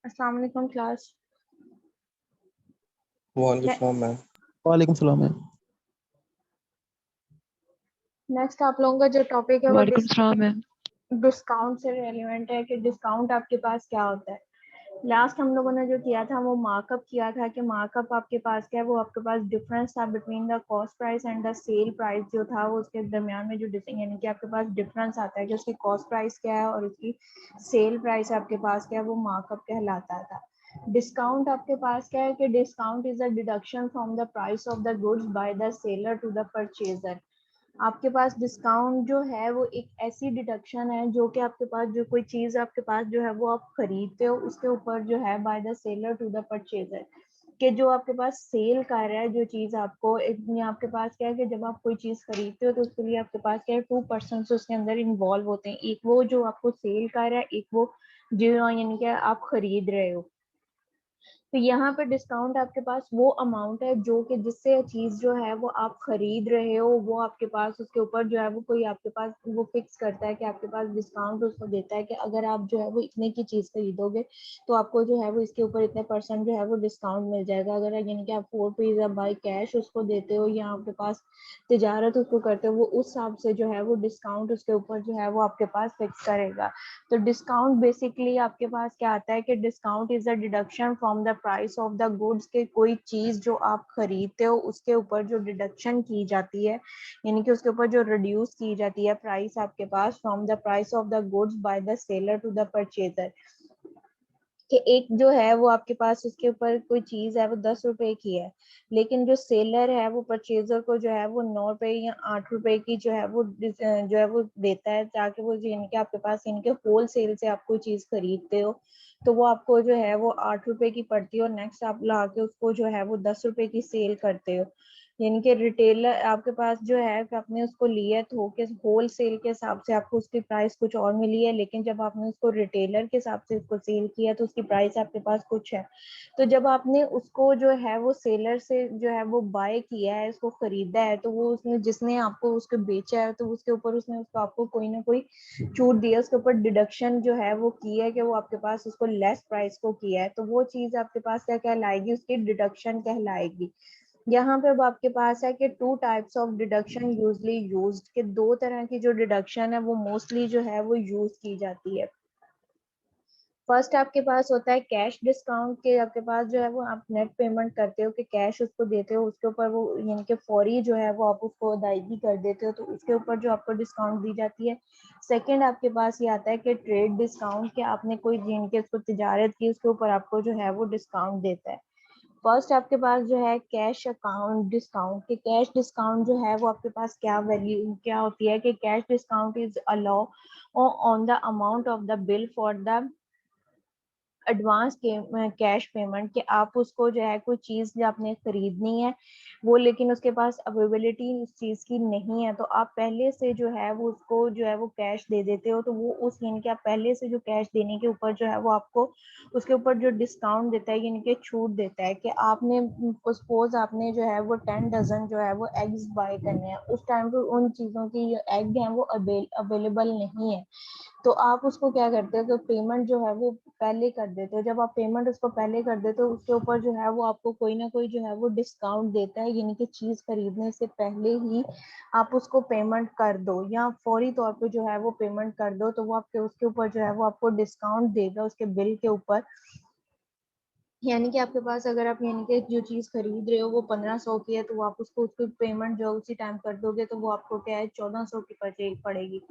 अस्सलाम वालेकुम क्लास। वालेकुम मैम। वालेकुम सलाम मैम। नेक्स्ट आप लोगों का जो टॉपिक है वो वालेकुम सलाम मैम। डिस्काउंट से रेलिवेंट है कि डिस्काउंट आपके पास क्या होता है। लास्ट हम लोगों ने जो किया था वो मार्कअप किया था कि मार्कअप आपके पास क्या है, वो आपके पास डिफरेंस था between the cost price and the sale price जो था वो उसके दरमियान में जो यानी कि आपके पास डिफरेंस आता है कि उसकी कॉस्ट प्राइस क्या है और उसकी सेल प्राइस आपके पास क्या है, वो मार्कअप कहलाता था। डिस्काउंट आपके पास क्या है कि discount is a deduction from the price of the goods by the seller to the purchaser. आपके पास डिस्काउंट जो है वो एक ऐसी डिडक्शन है जो कि आपके पास जो कोई चीज आपके पास जो है वो आप खरीदते हो उसके ऊपर जो है by the seller to the purchaser, कि जो आपके पास सेल कर रहा है जो चीज आपको आपके पास क्या है कि जब आप कोई चीज खरीदते हो तो उसके लिए आपके पास क्या है 2% उसके अंदर इन्वॉल्व होते हैं। एक वो जो आपको सेल कर रहा है, एक वो जो यानी कि आप खरीद रहे हो। तो यहाँ पे डिस्काउंट आपके पास वो अमाउंट है जो कि जिससे चीज जो है वो आप खरीद रहे हो वो आपके पास उसके ऊपर जो है वो कोई आपके पास वो फिक्स करता है कि आपके पास डिस्काउंट उसको देता है कि अगर आप जो है वो इतने की चीज खरीदोगे तो आपको जो है वो इसके ऊपर इतने % जो है वो डिस्काउंट मिल जाएगा। अगर यानी कि आप 4 बाई कैश उसको देते हो या आपके पास तिजारत उसको करते हो वो उस हिसाब से जो है वो डिस्काउंट उसके ऊपर जो है वो आपके पास फिक्स करेगा। तो डिस्काउंट बेसिकली आपके पास क्या आता है कि discount is a deduction from the price of the goods, के कोई चीज जो आप खरीदते हो उसके ऊपर जो डिडक्शन की जाती है यानी कि उसके ऊपर जो रिड्यूस की जाती है प्राइस आपके पास from the price of the goods by the seller to the purchaser. कि एक जो है वो आपके पास उसके ऊपर कोई चीज है वो 10 रुपए की है, लेकिन जो सेलर है वो परचेजर को जो है वो 9 रुपए या 8 रुपए की जो है वो देता है, ताकि वो इनके आपके पास इनके होल सेल से आप कोई चीज खरीदते हो तो वो आपको जो है वो 8 रुपए की पड़ती है और नेक्स्ट आप ला के उसको जो है वो 10 रुपए की सेल करते हो। यानी कि रिटेलर आपके पास जो है कि आपने उसको लिया तो के होल सेल के हिसाब से आपको उसकी प्राइस कुछ और मिली है, लेकिन जब आपने उसको रिटेलर के हिसाब से उसको सेल किया तो उसकी प्राइस आपके पास कुछ है। तो जब आपने उसको जो है वो सेलर से जो है वो बाय किया है, उसको खरीदा है, तो वो उसने जिसने आपको उसको बेचा है तो उसके ऊपर उसने उसको आपको कोई ना कोई छूट दिया, उसके ऊपर डिडक्शन जो है वो की है कि वो आपके पास उसको लेस प्राइस को किया है, तो वो चीज आपके पास क्या कहलाएगी, उसकी डिडक्शन कहलाएगी। यहाँ पे अब आपके पास है कि 2 types of deduction usually used, के 2 तरह की जो डिडक्शन है वो मोस्टली जो है वो यूज की जाती है। फर्स्ट आपके पास होता है कैश डिस्काउंट, के आपके पास जो है वो आप नेट पेमेंट करते हो कि कैश उसको देते हो, उसके ऊपर वो यानी कि फौरी जो है वो आप उसको अदायगी कर देते हो तो उसके ऊपर जो आपको डिस्काउंट दी जाती है। सेकंड आपके पास ये आता है कि ट्रेड डिस्काउंट, के आपने कोई यानी कि उसको तिजारत की उसके ऊपर आपको जो है वो डिस्काउंट देता है। फर्स्ट आपके पास जो है कैश अकाउंट डिस्काउंट, के कैश डिस्काउंट जो है वो आपके पास क्या वैल्यू क्या होती है कि cash discount is allow on the amount of the bill for the advance cash payment, कि आप उसको जो है कोई चीज जो आपने खरीदनी है वो लेकिन उसके पास अवेलेबिलिटी उस चीज की नहीं है तो आप पहले से जो है वो उसको जो है वो कैश दे देते हो, तो वो उस यानी कि आप पहले से जो कैश देने के ऊपर जो है वो आपको उसके ऊपर जो डिस्काउंट देता है यानी कि छूट देता है। कि आपने सपोज आपने जो है वो 10 डजन जो है वो एग्स बाय करने हैं, उस टाइम पर उन चीजों की एग हैं वो अवेलेबल नहीं है, तो आप उसको क्या करते हो कि पेमेंट जो है वो पहले कर देते हो। जब आप पेमेंट उसको पहले कर देते हो उसके ऊपर जो है वो आपको कोई ना कोई जो है वो डिस्काउंट देता है, यानी कि चीज खरीदने से पहले ही आप उसको पेमेंट कर दो या फौरी तौर पे जो है वो पेमेंट कर दो तो वो आपके उसके ऊपर जो है वो आपको डिस्काउंट देगा उसके बिल के ऊपर। यानी कि आपके पास अगर आप यानी कि जो चीज खरीद रहे हो वो 1500 की है तो आप उसको उसकी पेमेंट जो उसी टाइम कर दोगे तो वो आपको क्या है 1400 की पड़ेगी।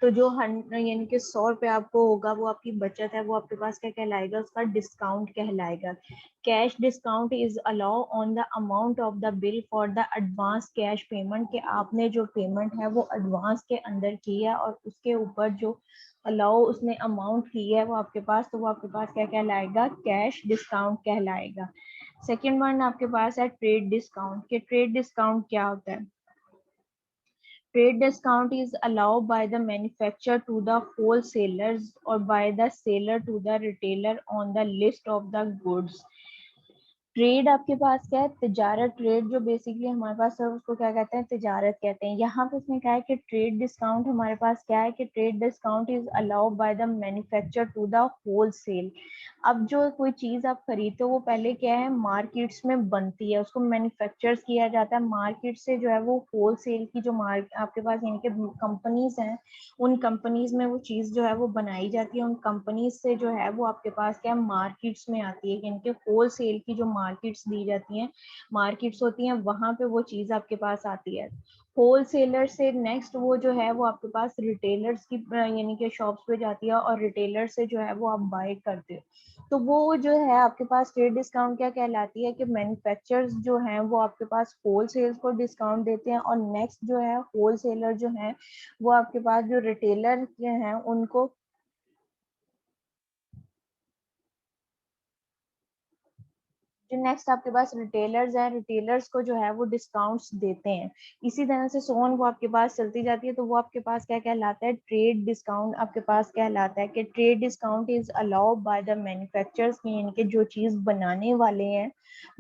तो जो यानी कि 100 रुपये आपको होगा वो आपकी बचत है, वो आपके पास क्या कहलाएगा, उसका डिस्काउंट कहलाएगा। Cash discount is allow on the amount of the bill for the advance cash payment, के आपने जो पेमेंट है वो एडवांस के अंदर की है और उसके ऊपर जो अलाउ उसने अमाउंट की है वो आपके पास, तो वो आपके पास क्या कहलाएगा, कैश डिस्काउंट कहलाएगा। सेकेंड वन आपके पास है ट्रेड डिस्काउंट, के ट्रेड डिस्काउंट क्या होता है। Trade discount is allowed by the manufacturer to the wholesalers or by the seller to the retailer on the list of the goods trade आपके पास क्या है, तिजारत। ट्रेड जो बेसिकली हमारे पास है उसको क्या कहते हैं, तिजारत कहते हैं। यहाँ पे उसने कहा है कि ट्रेड डिस्काउंट हमारे पास क्या है, कि trade discount is allowed by the manufacture to the wholesale. अब जो कोई चीज आप खरीदते हो वो पहले क्या है, मार्केट्स में बनती है, उसको मैन्युफैक्चर किया जाता है, मार्केट से जो है वो होलसेल की जो मार्क आपके पास यानी कि कंपनीज हैं, उन कंपनीज में वो चीज जो है वो बनाई जाती है, उन कंपनीज से जो है वो आपके पास क्या मार्केट्स में आती है, यानी कि होलसेल की जो मार्केट्स दी जाती हैं, मार्केट्स होती हैं, वहां पे वो चीज आपके पास आती है। होलसेलर से नेक्स्ट वो जो है वो आपके पास रिटेलर्स की यानी कि शॉप्स पे जाती है, और रिटेलर से जो है वो आप बाय करते हो। तो वो जो है आपके पास ट्रेड डिस्काउंट क्या कहलाती है, कि मैन्युफैक्चरर्स जो हैं वो आपके पास होलसेल्स को डिस्काउंट देते हैं, और नेक्स्ट जो है होलसेलर जो है वो आपके पास जो रिटेलर के हैं उनको, जो नेक्स्ट आपके पास रिटेलर्स हैं, रिटेलर्स को जो है वो डिस्काउंट्स देते हैं। इसी तरह से सोन वो आपके पास चलती जाती है। तो वो आपके पास क्या कहलाता है, ट्रेड डिस्काउंट आपके पास कहलाता है, कि trade discount is allowed by the manufacturers, यानी कि जो चीज बनाने वाले हैं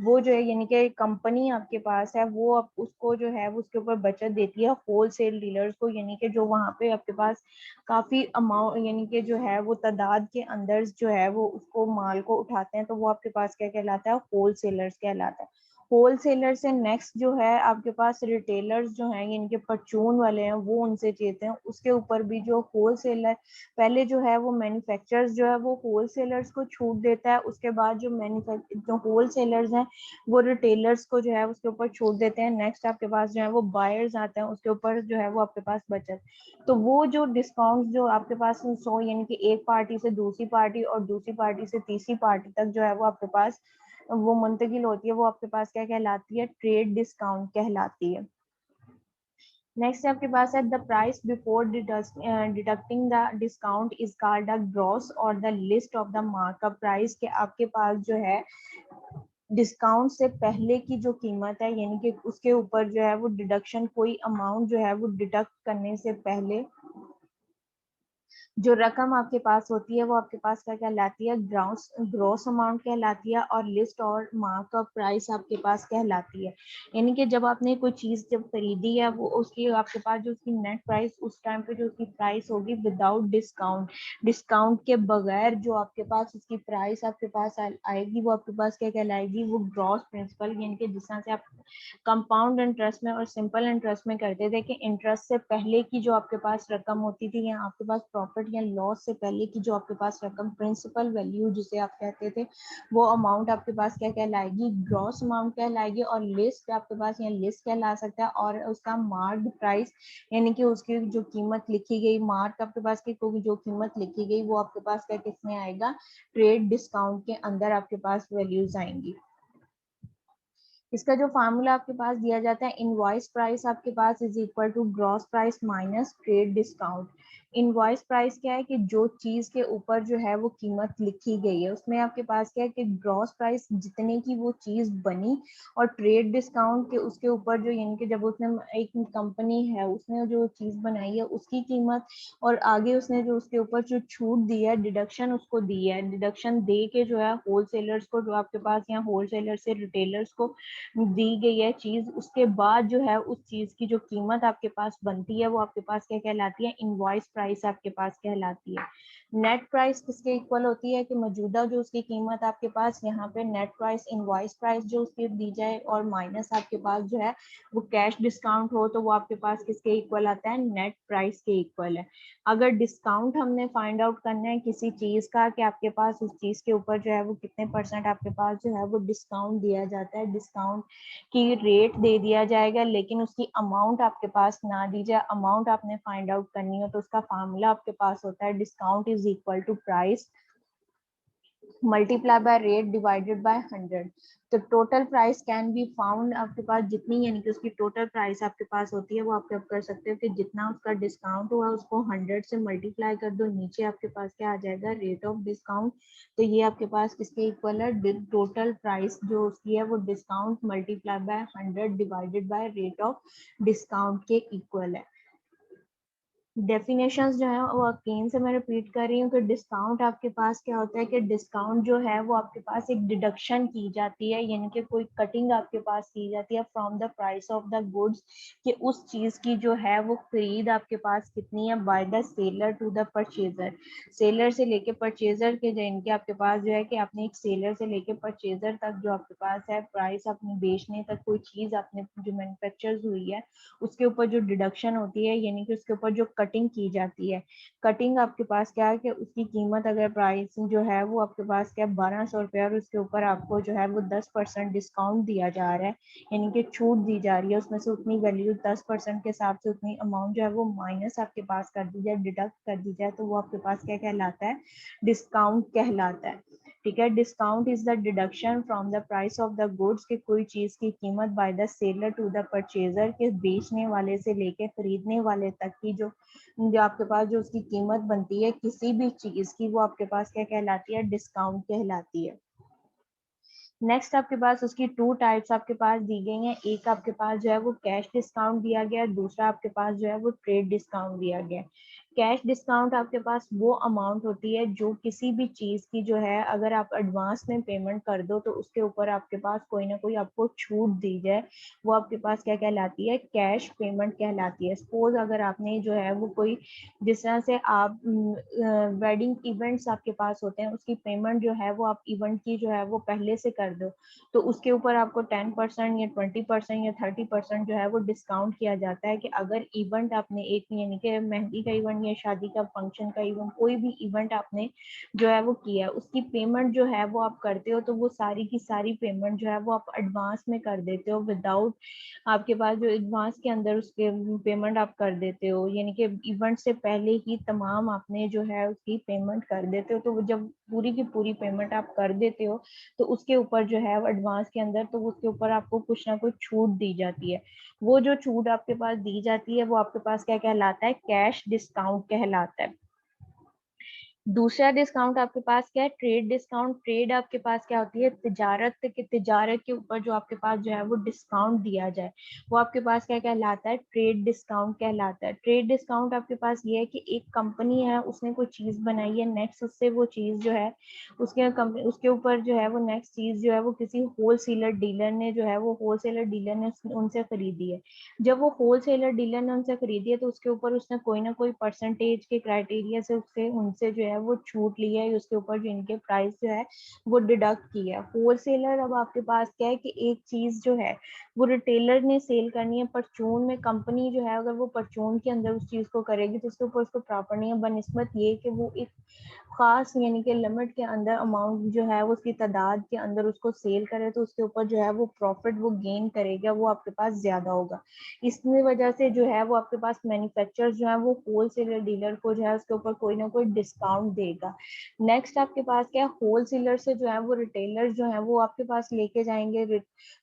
वो जो है, यानी कि कंपनी आपके पास है, वो आप उसको जो है वो उसके ऊपर बचत देती है होलसेल डीलर्स को, यानी कि जो वहां पे आपके पास काफी अमाउंट यानी कि जो है वो तादाद के अंदर जो है वो उसको माल को उठाते हैं, तो वो आपके पास क्या कहलाता है, होलसेलर्स कहलाता है। होलसेलर से नेक्स्ट जो है आपके पास रिटेलर्स जो हैं, इनके परचून वाले हैं, वो उनसे चेते हैं। उसके ऊपर भी जो होलसेलर, पहले जो है वो मैन्युफैक्चरर्स जो है वो होलसेलर्स को छूट देता है, उसके बाद जो जो होलसेलर्स हैं वो रिटेलर्स को जो है उसके ऊपर छूट देते हैं। नेक्स्ट आपके पास जो है वो बायर्स आते हैं, उसके ऊपर जो है वो आपके पास बचत। तो वो जो डिस्काउंट जो आपके पास सो यानी कि एक पार्टी से दूसरी पार्टी और दूसरी पार्टी से तीसरी पार्टी तक जो है वो आपके पास वो मुंतकिल होती है, वो आपके पास क्या कहलाती है, ट्रेड डिस्काउंट कहलाती है। नेक्स्ट आपके पास है the price before deducting the discount is called the gross और the list of the markup price, के आपके पास जो है डिस्काउंट से पहले की जो कीमत है, यानी कि उसके ऊपर जो है वो डिडक्शन, कोई अमाउंट जो है वो डिडक्ट करने से पहले जो रकम आपके पास होती है वो आपके पास क्या कहलाती है, ग्रॉस ग्रॉस अमाउंट कहलाती है, और लिस्ट और मार्कअप प्राइस आपके पास कहलाती है। यानी कि जब आपने कोई चीज जब खरीदी है वो उसकी आपके पास जो उसकी नेट प्राइस उस टाइम पे जो उसकी प्राइस होगी विदाउट डिस्काउंट, डिस्काउंट के बगैर जो आपके पास उसकी प्राइस आपके पास आएगी, वो आपके पास क्या कहलाएगी, वो ग्रॉस प्रिंसिपल, यानी कि जिस तरह से आप कंपाउंड इंटरेस्ट में और सिंपल इंटरेस्ट में करते थे कि इंटरेस्ट से पहले की जो आपके पास रकम होती थी, या आपके पास प्रॉफिट या लॉस से पहले की जो आपके पास रकम, प्रिंसिपल वैल्यू जिसे आप कहते थे, वो अमाउंट आपके पास क्या कहलाएगी, ग्रॉस अमाउंट कहलाएगी। और लिस्ट आपके पास यहाँ लिस्ट कहला सकता है, और उसका मार्क प्राइस यानी कि उसकी जो कीमत लिखी गई, मार्क आपके पास की जो कीमत लिखी गई वो आपके पास क्या किसमें आएगा, ट्रेड डिस्काउंट के अंदर आपके पास वैल्यूज आएंगी। इसका जो फार्मूला आपके पास दिया जाता है, इनवॉइस प्राइस आपके पास is equal to gross price minus trade discount. Invoice price क्या है, कि जो चीज के ऊपर जो है वो कीमत लिखी गई है, उसमें आपके पास क्या है कि ग्रॉस प्राइस जितने की वो चीज बनी, और ट्रेड डिस्काउंट के उसके ऊपर जो, यानी कि जब उसने एक कंपनी है उसने जो चीज बनाई है उसकी कीमत, और आगे उसने जो उसके ऊपर जो छूट दी है, डिडक्शन उसको दी है, डिडक्शन दे के जो है होलसेलर्स को, जो आपके पास यहाँ होलसेलर से रिटेलर्स को दी गई है चीज, उसके बाद जो है उस चीज की जो कीमत आपके पास बनती है वो आपके पास क्या कहलाती है, इनवॉइस प्राइस आपके पास कहलाती है। नेट प्राइस किसके इक्वल होती है, कि मौजूदा जो उसकी कीमत आपके पास यहाँ पे नेट प्राइस, इनवॉइस प्राइस जो उसकी दी जाए, और माइनस आपके पास जो है वो कैश डिस्काउंट हो, तो वो आपके पास किसके इक्वल आता है, नेट प्राइस के इक्वल है। अगर डिस्काउंट हमने फाइंड आउट करना है किसी चीज का, कि आपके पास उस चीज के ऊपर जो है वो कितने परसेंट आपके पास जो है वो डिस्काउंट दिया जाता है, डिस्काउंट की रेट दे दिया जाएगा, लेकिन उसकी अमाउंट आपके पास ना दी जाए, अमाउंट आपने फाइंड आउट करनी हो, तो उसका फार्मूला आपके पास होता है discount is equal to price multiply by rate divided by 100। तो total price can be found, आपके पास जितनी यानी कि उसकी टोटल प्राइस आपके पास होती है वो आप क्या कर सकते हो, कि जितना उसका डिस्काउंट हुआ उसको 100 से मल्टीप्लाई कर दो, नीचे आपके पास क्या आ जाएगा, रेट ऑफ डिस्काउंट। तो ये आपके पास किसके इक्वल है, टोटल प्राइस जो उसकी है वो discount multiply by 100 divided by rate of discount के इक्वल है। डेफिनेशंस जो है वो अगेन से मैं रिपीट कर रही हूँ कि डिस्काउंट आपके पास क्या होता है कि डिस्काउंट जो है वो आपके पास एक डिडक्शन की जाती है, यानी कि कोई कटिंग आपके पास की जाती है from the price of the goods, कि उस चीज की जो है वो खरीद आपके पास कितनी है by the seller to the purchaser. Seller से लेके परचेजर के जिनके आपके पास जो है कि आपने एक सेलर से लेके परचेजर तक जो आपके पास है प्राइस अपनी बेचने तक कोई चीज आपने जो मैन्युफैक्चर हुई है उसके ऊपर जो डिडक्शन होती है, यानी कि उसके ऊपर जो कटिंग की जाती है। कटिंग आपके पास क्या है कि उसकी कीमत अगर प्राइस जो है वो आपके पास क्या 1200 रुपये और उसके ऊपर आपको जो है वो 10% डिस्काउंट दिया जा रहा है, यानी कि छूट दी जा रही है, उसमें से उतनी वैल्यू 10% के हिसाब से उतनी अमाउंट जो है वो माइनस आपके पास कर दी जाए, डिडक्ट कर दी जाए, तो वो आपके पास क्या कहलाता है, डिस्काउंट कहलाता है। ठीक है, discount is the deduction from the price of the goods, कि कोई चीज की कीमत by the seller to the purchaser, के बेचने वाले से लेके खरीदने वाले तक की जो जो आपके पास जो उसकी कीमत बनती है किसी भी चीज की, वो आपके पास क्या कहलाती है, डिस्काउंट कहलाती है। नेक्स्ट आपके पास उसकी टू टाइप्स आपके पास दी गई हैं, एक आपके पास जो है वो कैश डिस्काउंट दिया गया है, दूसरा आपके पास जो है वो ट्रेड डिस्काउंट दिया गया है। कैश डिस्काउंट आपके पास वो अमाउंट होती है जो किसी भी चीज की जो है अगर आप एडवांस में पेमेंट कर दो तो उसके ऊपर आपके पास कोई ना कोई आपको छूट दी जाए, वो आपके पास क्या कहलाती है, कैश पेमेंट कहलाती है। सपोज अगर आपने जो है वो कोई, जिस तरह से आप वेडिंग इवेंट्स आपके पास होते हैं उसकी पेमेंट जो है वो आप इवेंट की जो है वो पहले से कर दो, तो उसके ऊपर आपको 10% या 20% या 30% जो है वो डिस्काउंट किया जाता है, कि अगर इवेंट आपने एक, यानी कि मेहंदी का इवेंट या शादी का फंक्शन का इवेंट, कोई भी इवेंट आपने जो है वो किया, उसकी पेमेंट जो है वो आप करते हो, तो वो सारी की सारी पेमेंट जो है वो आप एडवांस में कर देते हो, विदाउट आपके पास जो एडवांस के अंदर उसके पेमेंट आप कर देते हो, यानी कि इवेंट से पहले ही तमाम आपने जो है उसकी पेमेंट कर देते हो, तो जब पूरी की पूरी पेमेंट आप कर देते हो तो उसके ऊपर जो है एडवांस के अंदर, तो उसके ऊपर आपको कुछ ना कुछ छूट दी जाती है। वो जो छूट आपके पास दी जाती है वो आपके पास क्या कहलाता है, कैश डिस्काउंट कहलाता है। दूसरा डिस्काउंट आपके पास क्या है, ट्रेड डिस्काउंट। ट्रेड आपके पास क्या होती है, तिजारत के ऊपर जो आपके पास जो है वो डिस्काउंट दिया जाए, वो आपके पास क्या कहलाता है, ट्रेड डिस्काउंट कहलाता है। ट्रेड डिस्काउंट आपके पास ये है कि एक कंपनी है उसने कोई चीज बनाई है, नेक्स्ट उससे वो चीज जो है उसके कंपनी उसके ऊपर जो है वो नेक्स्ट चीज जो है वो किसी होलसेलर डीलर ने जो है वो होलसेलर डीलर ने उनसे खरीदी है। जब वो होलसेलर डीलर ने उनसे खरीदी है तो उसके ऊपर उसने कोई ना कोई परसेंटेज के क्राइटेरिया से उससे उनसे जो है वो छूट ली है, उसके ऊपर जो इनके प्राइस जो है वो डिडक्ट किया है। होलसेलर, अब आपके पास क्या है कि एक चीज जो है वो रिटेलर ने सेल करनी है परचून में, कंपनी जो है अगर वो परचून के अंदर उस चीज को करेगी तो उसके ऊपर उसको प्रॉपर नहीं है, बनस्बत ये कि वो एक खास यानी कि लिमिट के अंदर अमाउंट जो है वो उसकी तादाद के अंदर उसको सेल करे, तो उसके ऊपर जो है वो प्रॉफिट वो गेन करेगा, वो आपके पास ज्यादा होगा। इसकी वजह से जो है वो आपके पास मैन्युफैक्चरर जो है वो होलसेलर डीलर को जो है उसके ऊपर कोई ना कोई डिस्काउंट देगा। नेक्स्ट आपके पास क्या है, होलसेलर से जो है वो रिटेलर जो है वो आपके पास लेके जाएंगे,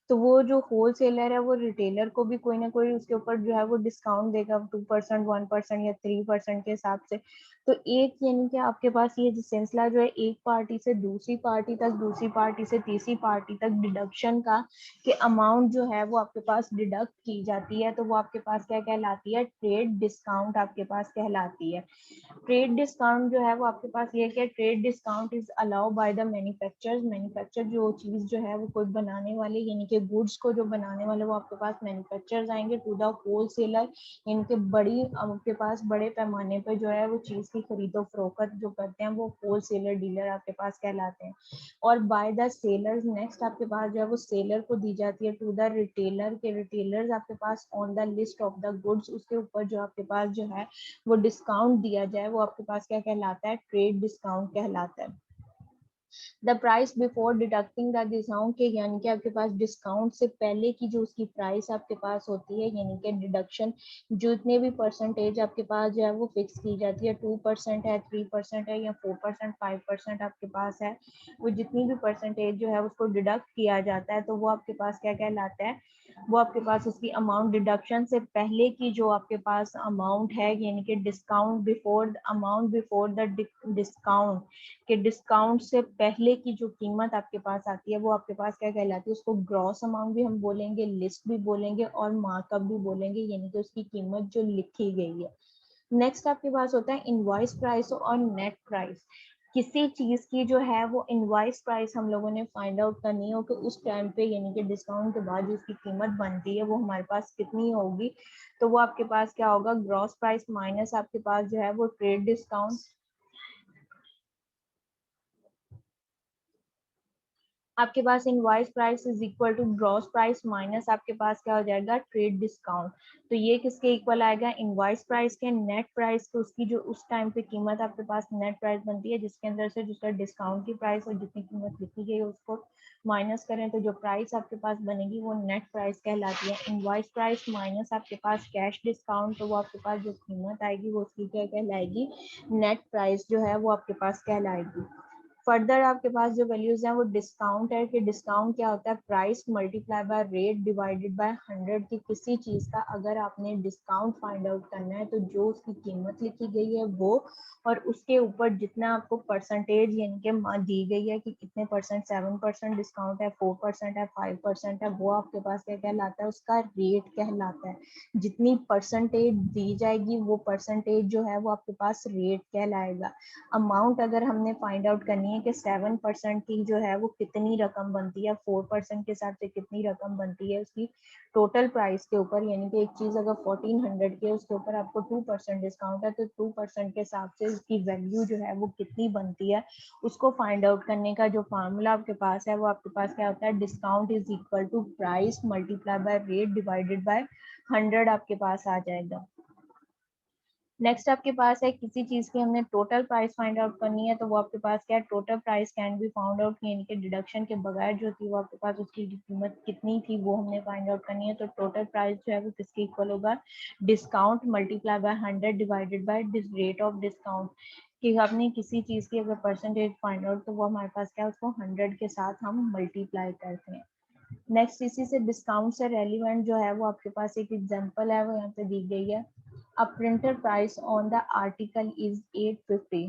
तो वो जो होलसेलर है वो रिटेलर को भी कोई ना कोई उसके ऊपर जो है वो डिस्काउंट देगा, 2%, 1% या 3% के हिसाब से। तो एक यानी कि आपके पास ये जो सिलसिला जो है एक पार्टी से दूसरी पार्टी तक, दूसरी पार्टी से तीसरी पार्टी तक डिडक्शन का, कि अमाउंट जो है वो आपके पास डिडक्ट की जाती है, तो वो आपके पास क्या कहलाती है, ट्रेड डिस्काउंट आपके पास कहलाती है। ट्रेड डिस्काउंट जो है वो आपके पास ये क्या, trade discount is allow by the manufacturers. Manufacture जो चीज जो है वो कोई बनाने वाले यानी कि गुड्स को जो बनाने वाले वो आपके पास मैन्युफैक्चरर्स आएंगे टू द होलसेलर, इनके बड़ी आपके पास बड़े पैमाने पे जो है वो चीज की खरीदो फरोख्त जो करते हैं वो होलसेलर डीलर आपके पास कहलाते हैं। और बाय द सेलर्स, नेक्स्ट आपके पास जो है वो सेलर को दी जाती है टू द रिटेलर, के रिटेलर्स आपके pass on the list of the goods, उसके ऊपर जो आपके पास जो है वो डिस्काउंट दिया जाए, वो आपके पास क्या कहलाता है, ट्रेड डिस्काउंट कहलाता है। The price before deducting the discount, के यानी कि आपके पास डिस्काउंट से पहले की जो उसकी प्राइस आपके पास होती है, यानी कि डिडक्शन जितने भी परसेंटेज आपके पास जो है वो फिक्स की जाती है, 2% है, 3% है या 4%, 5% आपके पास है, वो जितनी भी परसेंटेज जो है उसको डिडक्ट किया जाता है, तो वो आपके पास क्या कहलाता है, वो आपके पास उसकी अमाउंट डिडक्शन से पहले की जो आपके पास अमाउंट है, यानी कि discount before amount before the discount, कि डिस्काउंट से पहले की जो कीमत आपके पास आती है वो आपके पास क्या कहलाती है, उसको ग्रॉस अमाउंट भी हम बोलेंगे, लिस्ट भी बोलेंगे और मार्कअप भी बोलेंगे, यानी कि उसकी कीमत जो लिखी गई है। नेक्स्ट आपके पास होता है इनवॉइस प्राइस और नेट प्राइस। किसी चीज की जो है वो इनवॉइस प्राइस हम लोगों ने फाइंड आउट करनी हो कि उस टाइम पे यानी कि डिस्काउंट के बाद जो उसकी कीमत बनती है वो हमारे पास कितनी होगी। तो वो आपके पास क्या होगा, ग्रॉस प्राइस माइनस आपके पास जो है वो ट्रेड डिस्काउंट। आपके पास invoice price is equal to gross price minus आपके पास क्या हो जाएगा, ट्रेड डिस्काउंट। तो ये किसके इक्वल आएगा, इनवॉइस प्राइस के नेट प्राइस को, उसकी जो उस टाइम पे कीमत आपके पास नेट प्राइस बनती है जिसके अंदर से जिसका डिस्काउंट की प्राइस और जितनी कीमत लिखी गई है उसको माइनस करें तो जो प्राइस आपके पास बनेगी वो नेट प्राइस कहलाती है। इनवॉइस प्राइस माइनस आपके पास कैश डिस्काउंट, तो वो आपके पास जो कीमत आएगी वो उसकी क्या कहलाएगी, नेट प्राइस जो है वो आपके पास कहलाएगी। फर्दर आपके पास जो वैल्यूज हैं वो डिस्काउंट है कि डिस्काउंट क्या होता है, price multiply by rate divided by 100 की किसी चीज का अगर आपने डिस्काउंट फाइंड आउट करना है तो जो उसकी कीमत लिखी गई है वो और उसके ऊपर जितना आपको परसेंटेज यानी कि दी गई है कि कितने परसेंट, 7% डिस्काउंट है, 4% है, 5% है, वो आपके पास क्या कहलाता है, उसका रेट कहलाता है। जितनी परसेंटेज दी जाएगी वो परसेंटेज जो है वो आपके पास रेट कहलाएगा। अमाउंट अगर हमने फाइंड आउट करनी है कि 7% की जो है वो कितनी रकम बनती है, 4% के हिसाब से कितनी रकम बनती है उसकी टोटल प्राइस के ऊपर, यानी कि एक चीज अगर 1400 की है उसके ऊपर आपको 2% डिस्काउंट है तो 2% के हिसाब से उसकी वैल्यू जो है वो कितनी बनती है, उसको फाइंड आउट करने का जो फार्मूला आपके पास है वो आपके पास क्या होता है, discount is equal to price multiply by rate divided by 100 आपके पास आ जाएगा। नेक्स्ट आपके पास है किसी चीज की हमने टोटल प्राइस फाइंड आउट करनी है तो वो आपके पास क्या है, total price can be found out, यानी कि डिडक्शन के बगैर जो थी वो आपके पास उसकी कीमत कितनी थी वो हमने फाइंड आउट करनी है। तो टोटल प्राइस जो है वो किसके इक्वल होगा, discount multiply by 100 divided by rate of discount. कि आपने किसी चीज की अगर परसेंटेज फाइंड आउट तो वो हमारे पास क्या है, उसको 100 के साथ हम मल्टीप्लाई करते हैं। नेक्स्ट इसी से डिस्काउंट से रेलिवेंट जो है वो आपके पास एक एग्जांपल है वो यहाँ पे दी गई है। A printed price on the article is 850.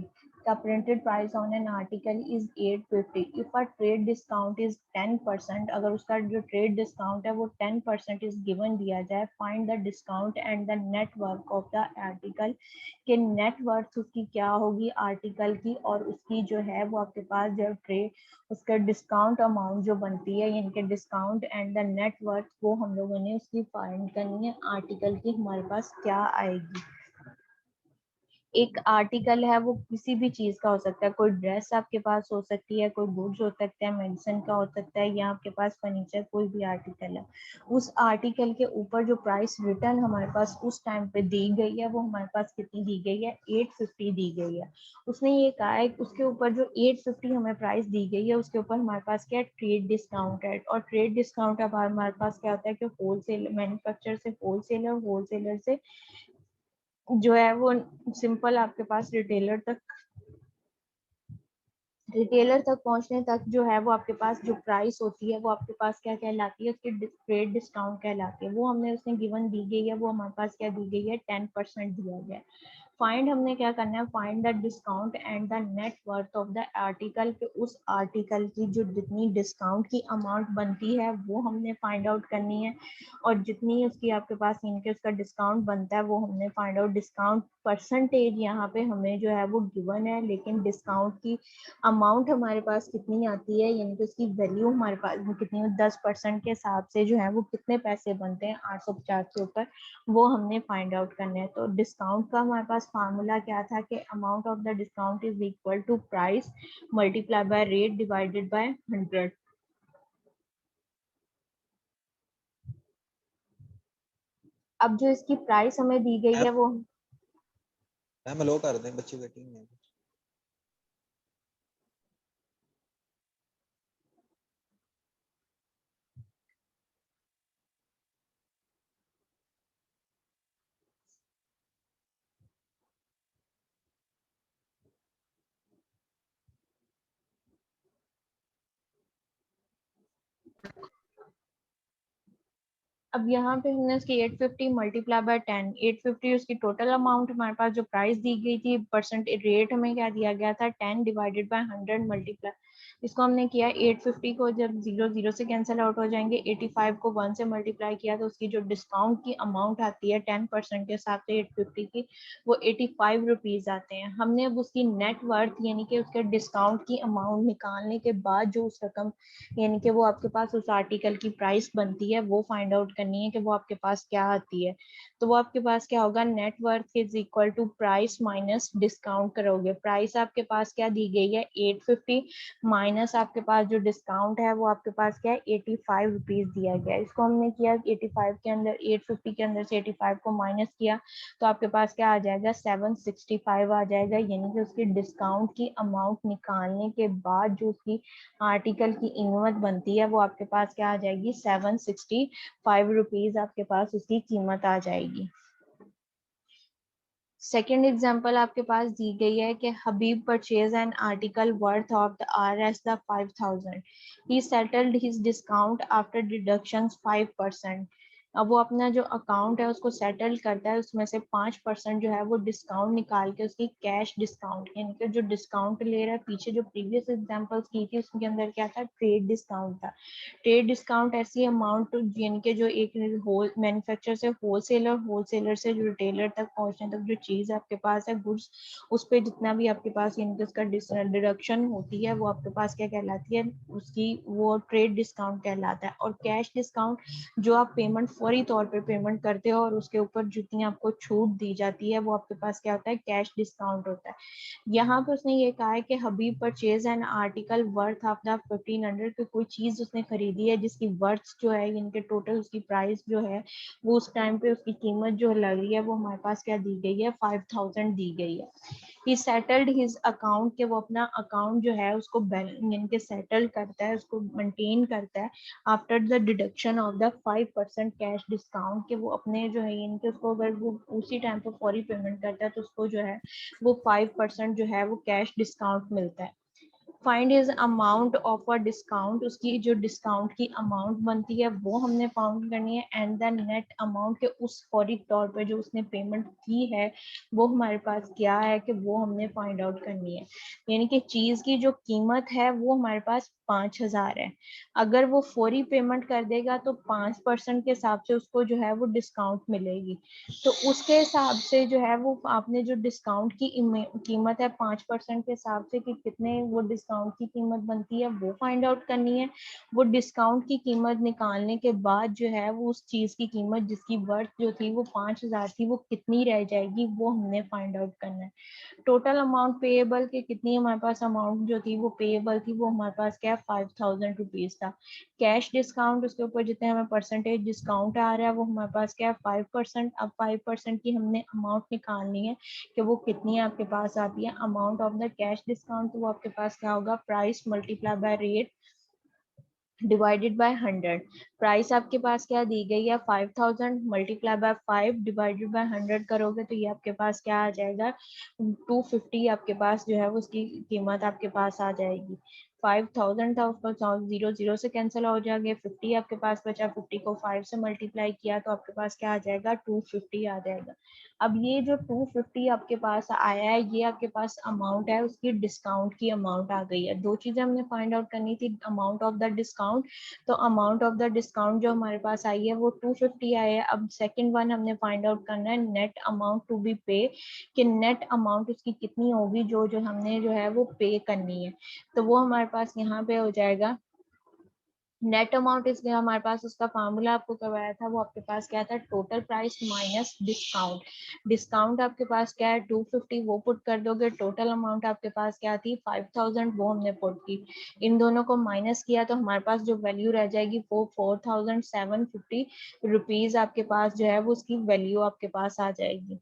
The printed price on an article is 850. If a trade discount is 10%, अगर उसका जो trade discount है वो 10% is given दिया जाए, find the discount and the net worth of the article, कि net worth उसकी क्या होगी आर्टिकल की और उसकी जो है वो आपके पास जो ट्रेड उसका डिस्काउंट अमाउंट जो बनती है, यानी कि discount and the net worth वो हम लोगों ने उसकी फाइंड करनी है आर्टिकल की हमारे पास क्या आएगी। एक आर्टिकल है वो किसी भी चीज का हो सकता है, कोई ड्रेस आपके पास हो सकती है, कोई गुड्स हो सकता है, मेडिसिन का हो सकता है, या आपके पास फर्नीचर, कोई भी आर्टिकल है। उस आर्टिकल के ऊपर जो प्राइस रिटर्न हमारे पास उस टाइम पे दी गई है वो हमारे पास कितनी दी गई है, 850 दी गई है। उसने ये कहा है उसके ऊपर जो 850 हमें प्राइस दी गई है उसके ऊपर हमारे पास क्या है, ट्रेड डिस्काउंट है। और ट्रेड डिस्काउंट अब हमारे पास क्या होता है कि होलसेल मैन्युफैक्चरर से होलसेलर, होलसेलर से जो है वो सिंपल आपके पास रिटेलर तक पहुंचने तक जो है वो आपके पास जो प्राइस होती है वो आपके पास क्या कहलाती है, उसकी ट्रेड डिस्काउंट कहलाती है। वो हमने उसने गिवन दी गई है, वो हमारे पास क्या दी गई है, 10% दिया गया है। फाइंड हमने क्या करना है, find the discount and the net worth of the article, के उस आर्टिकल की जो जितनी डिस्काउंट की अमाउंट बनती है वो हमने फाइंड आउट करनी है और जितनी उसकी आपके पास इनके उसका डिस्काउंट बनता है वो हमने फाइंड आउट। डिस्काउंट परसेंटेज यहाँ पे हमें जो है वो गिवन है, लेकिन डिस्काउंट की अमाउंट हमारे पास कितनी आती है, यानी कि उसकी वैल्यू हमारे पास कितनी, 10% के हिसाब से जो है वो कितने पैसे बनते हैं 850 के ऊपर, वो हमने फाइंड आउट करना है। तो डिस्काउंट का हमारे पास फार्मूला क्या था कि amount of the discount is equal to price multiply by rate divided by 100। अब जो इसकी प्राइस हमें दी गई है वो मैम अलो कर दें, बच्ची वेटिंग में। अब यहाँ पे हमने उसकी 850 मल्टीप्लाई बाय 10, 850 उसकी टोटल अमाउंट हमारे पास जो प्राइस दी गई थी, परसेंट रेट हमें क्या दिया गया था, 10 डिवाइडेड बाय 100 मल्टीप्लाई इसको हमने किया 850 को जब 0 से कैंसिल आउट हो जाएंगे, 85 को 1 से मल्टीप्लाई किया तो उसकी जो डिस्काउंट की अमाउंट आती है 10% के हिसाब से 850 की, वो 85 रुपीज़ आते हैं। हमने अब उसकी नेट वर्थ यानी कि उसके डिस्काउंट की अमाउंट निकालने के बाद जो उस रकम यानी कि वो आपके पास उस आर्टिकल की प्राइस बनती है वो फाइंड आउट करनी है कि वो आपके पास क्या आती है। तो वो आपके पास क्या होगा, net worth is equal to price minus discount करोगे। प्राइस आपके पास क्या दी गई है 850 माइनस आपके पास जो डिस्काउंट है वो आपके पास क्या है 85 रुपीज दिया गया है। इसको हमने किया 85 के अंदर 850 के अंदर से 85 को माइनस किया तो आपके पास क्या आ जाएगा 765 आ जाएगा, यानी कि उसकी डिस्काउंट की अमाउंट निकालने के बाद जो उसकी आर्टिकल की कीमत बनती है वो आपके पास क्या आ जाएगी 765 रुपीज आपके पास उसकी कीमत आ जाएगी। सेकेंड एग्जाम्पल आपके पास दी गई है कि Habib purchase an article worth of the RS 5000, he settled his discount after deductions 5%। अब वो अपना जो अकाउंट है उसको सेटल करता है, उसमें से 5% जो है वो डिस्काउंट निकाल के उसकी कैश डिस्काउंट यानी कि जो डिस्काउंट ले रहा है, पीछे जो प्रीवियस एग्जाम्पल्स की थी उसके अंदर क्या था ट्रेड डिस्काउंट था। ट्रेड डिस्काउंट ऐसी अमाउंट यानी कि जो एक होल मैन्युफैक्चरर से होलसेलर, होलसेलर से जो रिटेलर तक पहुंचने तक जो चीज आपके पास है गुड्स, उस पर जितना भी आपके पास यानी कि उसका डिडक्शन होती है वो आपके पास क्या कहलाती है, उसकी वो ट्रेड डिस्काउंट कहलाता है। और कैश डिस्काउंट जो आप पेमेंट फौरी तौर पर पेमेंट करते हो और उसके ऊपर जितनी आपको छूट दी जाती है वो आपके पास क्या होता है कैश डिस्काउंट होता है। यहाँ पे उसने ये कहा है कि Habib purchase an article worth of the 1500, की कोई चीज उसने खरीदी है जिसकी वर्थ जो है इनके टोटल उसकी प्राइस जो है वो उस टाइम पे उसकी कीमत जो लग रही है वो हमारे पास क्या दी गई है 5000 दी गई है। ही सेटल्ड हिज अकाउंट, के वो अपना अकाउंट जो है उसको यानी कि सेटल करता है, उसको मेंटेन करता है after the deduction of the 5% cash discount, के वो अपने जो है इनके उसको अगर वो उसी टाइम पर फौरी पेमेंट करता है तो उसको जो है वो 5% जो है वो कैश डिस्काउंट मिलता है। Find is amount of a discount, उसकी जो डिस्काउंट की अमाउंट बनती है वो हमने फाउंड करनी है। एंड द नेट अमाउंट के उस फौरी तौर पे जो उसने पेमेंट की है वो हमारे पास क्या है कि वो हमने फाइंड आउट करनी है। यानी कि चीज की जो कीमत है वो हमारे पास 5000 है। अगर वो फौरी पेमेंट कर देगा तो 5% के हिसाब से उसको जो है वो डिस्काउंट मिलेगी। तो उसके हिसाब से जो है वो आपने जो डिस्काउंट की कीमत है 5% के हिसाब से कि कितने वो डिस्काउंट की कीमत बनती है वो फाइंड आउट करनी है। वो डिस्काउंट की कीमत निकालने के बाद जो है वो उस चीज की कीमत जिसकी वर्थ जो थी वो 5000 थी वो कितनी रह जाएगी वो हमने फाइंड आउट करना है। टोटल अमाउंट पेएबल के कितनी हमारे पास अमाउंट जो थी वो पेएबल थी वो हमारे पास क्या 5000 रुपीज था। कैश डिस्काउंट उसके ऊपर जितने हमें परसेंटेज डिस्काउंट आ रहा है वो हमारे पास क्या है 5%। अब 5% की हमने अमाउंट निकालनी है कि वो कितनी आपके पास आती है। Amount of the cash discount तो वो आपके पास क्या होगा price multiply by rate divided by 100। Price आपके पास क्या दी गई है 5000 मल्टीप्लाई बाय 5 डिवाइडेड बाय 100 करोगे तो ये आपके पास क्या आ जाएगा 250 आपके पास जो है उसकी कीमत आपके पास आ जाएगी। 5000 था उसको 0 से कैंसिल हो जाएगा, 50 आपके पास बचा, 50 को 5 से मल्टीप्लाई किया तो आपके पास क्या आ जाएगा 250 आ जाएगा। अब ये जो 250 आपके पास आया है ये आपके पास अमाउंट है उसकी डिस्काउंट की अमाउंट आ गई है। दो चीजें हमने फाइंड आउट करनी थी, अमाउंट ऑफ द डिस्काउंट, तो अमाउंट ऑफ द डिस्काउंट जो हमारे पास आई है वो 250 आई है। अब सेकंड वन हमने फाइंड आउट करना है नेट अमाउंट टू बी पे, कि नेट अमाउंट उसकी कितनी होगी जो जो हमने जो है वो पे करनी है। तो वो हमारे पास यहाँ पे हो जाएगा नेट अमाउंट, इसलिए हमारे पास उसका फार्मूला आपको करवाया था वो आपके पास क्या था total price minus discount. Discount आपके पास क्या है 250 वो पुट कर दोगे, टोटल अमाउंट आपके पास क्या थी 5000 वो हमने पुट की। इन दोनों को माइनस किया तो हमारे पास जो वैल्यू रह जाएगी वो 4750 रुपीज आपके पास जो है वो उसकी वैल्यू आपके पास आ जाएगी।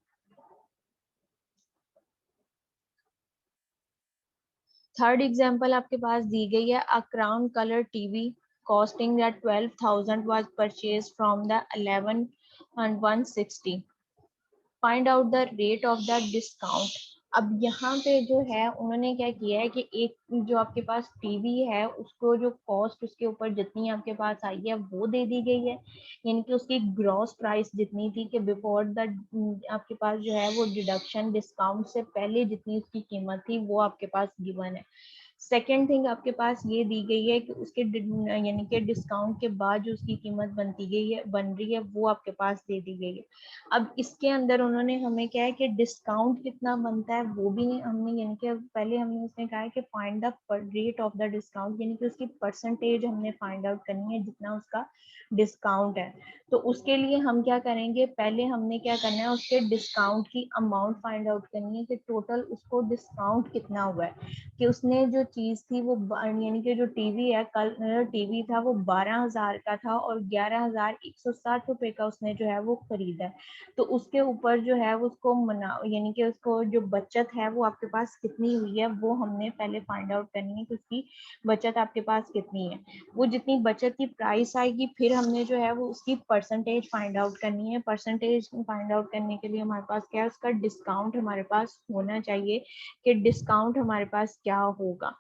थर्ड एग्जाम्पल आपके पास दी गई है a crown colour TV costing that 12,000 was purchased from the 11 and 160, find out the rate of the discount. अब यहाँ पे जो है उन्होंने क्या किया है कि एक जो आपके पास टीवी है उसको जो कॉस्ट उसके ऊपर जितनी आपके पास आई है वो दे दी गई है, यानी कि उसकी ग्रॉस प्राइस जितनी थी कि बिफोर द आपके पास जो है वो डिडक्शन डिस्काउंट से पहले जितनी उसकी कीमत थी वो आपके पास गिवन है। सेकेंड थिंग आपके पास ये दी गई है कि उसके यानी कि डिस्काउंट के बाद जो उसकी कीमत बन रही है वो आपके पास दे दी गई है। अब इसके अंदर उन्होंने हमें क्या है कि डिस्काउंट कितना बनता है वो भी नहीं हमने, यानी कि पहले हमने उसने कहा है कि find the rate of the discount, यानी कि उसकी परसेंटेज हमने फाइंड आउट करनी है जितना उसका डिस्काउंट है। तो उसके लिए हम क्या करेंगे, पहले हमने क्या करना है, उसके डिस्काउंट की अमाउंट फाइंड आउट करनी है कि टोटल उसको डिस्काउंट कितना हुआ है, कि उसने जो चीज थी वो यानी कि जो टीवी है, कल टीवी था वो 12,000 का था और 11,160 रुपए का उसने जो है वो खरीदा है। तो उसके ऊपर जो है उसको यानी कि उसको जो बचत है वो आपके पास कितनी हुई है वो हमने पहले फाइंड आउट करनी है कि उसकी बचत आपके पास कितनी है। वो जितनी बचत की प्राइस आएगी फिर हमने जो है वो उसकी परसेंटेज फाइंड आउट करनी है। परसेंटेज फाइंड आउट करने के लिए हमारे पास क्या है, उसका डिस्काउंट हमारे पास होना चाहिए कि डिस्काउंट हमारे पास क्या होगा।